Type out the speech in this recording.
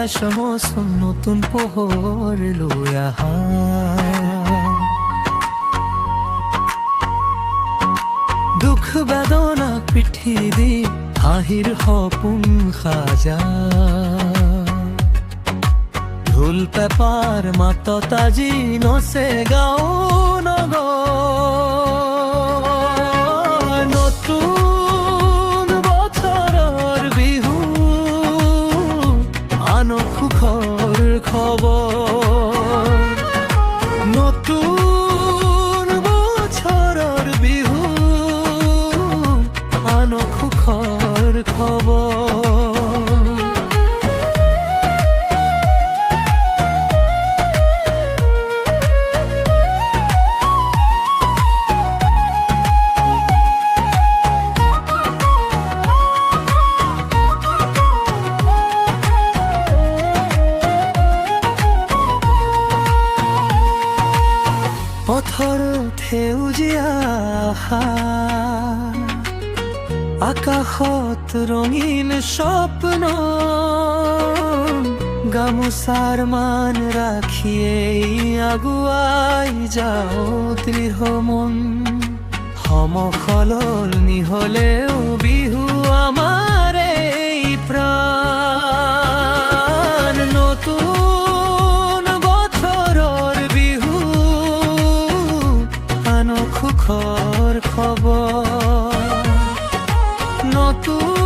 আকাশ মৌচুম নতুন পোহৰ লৈ আহা। দুখ বেদনা পিঠি দি হাঁহিৰ সপোন সাজা। ঢোল পেপাৰ মাতত আজি নচে গাঁও নগৰ। নতুন বছৰৰ বিহু আন সুখৰ খবৰ। নতুন বছৰৰ বিহু আন সুখৰ খবৰ। পথৰত সেউজীয়া আশা, আকাশত ৰঙীন স্বপ্ন। গামোচাৰ মান ৰাখিয়েই আগুৱাই যাওঁ দৃঢ় মন। সমসলনি হ'লেও বিহু আমাৰ এই প্ৰাণ। নতুন বছৰৰ বিহু আন সুখৰ খবৰ। নতুন